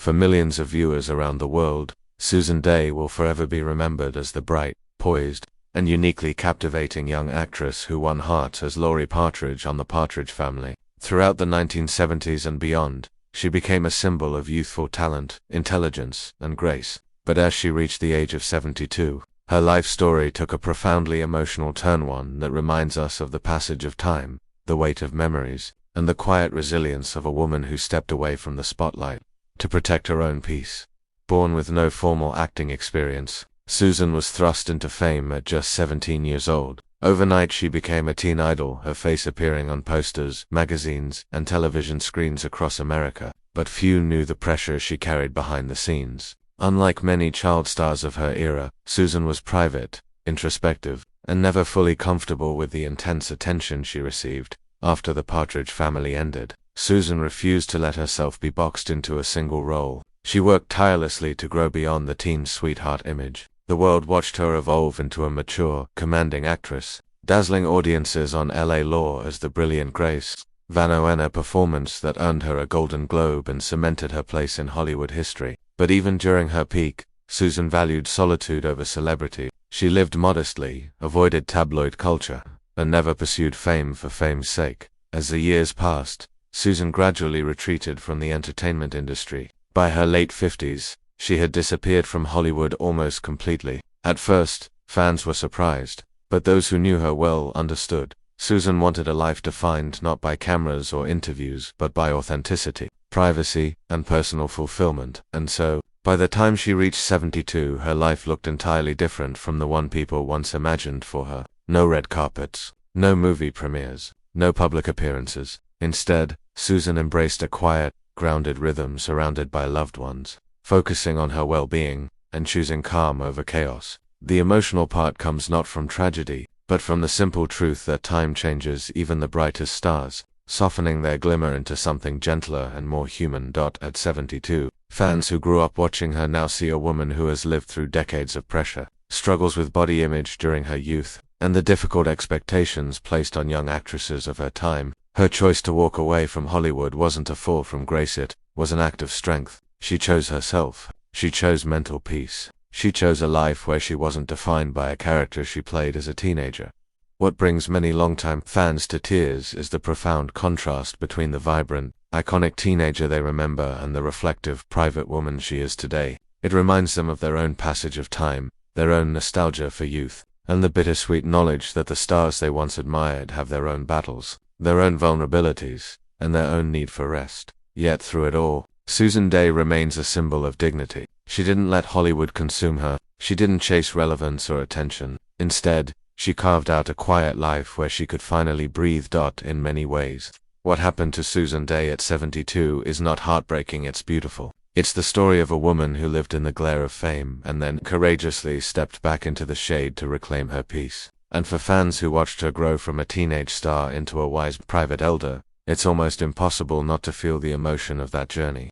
For millions of viewers around the world, Susan Dey will forever be remembered as the bright, poised, and uniquely captivating young actress who won hearts as Laurie Partridge on the Partridge Family. Throughout the 1970s and beyond, she became a symbol of youthful talent, intelligence, and grace. But as she reached the age of 72, her life story took a profoundly emotional turn, one that reminds us of the passage of time, the weight of memories, and the quiet resilience of a woman who stepped away from the spotlight to protect her own peace. Born with no formal acting experience, Susan was thrust into fame at just 17 years old. Overnight she became a teen idol, her face appearing on posters, magazines, and television screens across America. But few knew the pressure she carried behind the scenes. Unlike many child stars of her era, Susan was private, introspective, and never fully comfortable with the intense attention she received. After the Partridge Family ended, Susan refused to let herself be boxed into a single role. She worked tirelessly to grow beyond the teen sweetheart image. The world watched her evolve into a mature, commanding actress, dazzling audiences on L.A. Law as the brilliant Grace Van Owen, a performance that earned her a Golden Globe and cemented her place in Hollywood history. But even during her peak, Susan valued solitude over celebrity. She lived modestly, avoided tabloid culture, and never pursued fame for fame's sake. As the years passed, Susan gradually retreated from the entertainment industry. By her late 50s, she had disappeared from Hollywood almost completely. At first, fans were surprised, but those who knew her well understood. Susan wanted a life defined not by cameras or interviews, but by authenticity, privacy, and personal fulfillment. And so, by the time she reached 72, her life looked entirely different from the one people once imagined for her. No red carpets, no movie premieres, no public appearances. Instead, Susan embraced a quiet, grounded rhythm surrounded by loved ones, focusing on her well-being and choosing calm over chaos. The emotional part comes not from tragedy, but from the simple truth that time changes even the brightest stars, softening their glimmer into something gentler and more human. At 72, fans who grew up watching her now see a woman who has lived through decades of pressure, struggles with body image during her youth, and the difficult expectations placed on young actresses of her time. Her choice to walk away from Hollywood wasn't a fall from grace, it was an act of strength. She chose herself. She chose mental peace. She chose a life where she wasn't defined by a character she played as a teenager. What brings many longtime fans to tears is the profound contrast between the vibrant, iconic teenager they remember and the reflective, private woman she is today. It reminds them of their own passage of time, their own nostalgia for youth, and the bittersweet knowledge that the stars they once admired have their own battles, their own vulnerabilities, and their own need for rest. Yet through it all, Susan Dey remains a symbol of dignity. She didn't let Hollywood consume her. She didn't chase relevance or attention. Instead, she carved out a quiet life where she could finally breathe. In many ways, what happened to Susan Dey at 72 is not heartbreaking, it's beautiful. It's the story of a woman who lived in the glare of fame and then courageously stepped back into the shade to reclaim her peace. And for fans who watched her grow from a teenage star into a wise private elder, it's almost impossible not to feel the emotion of that journey.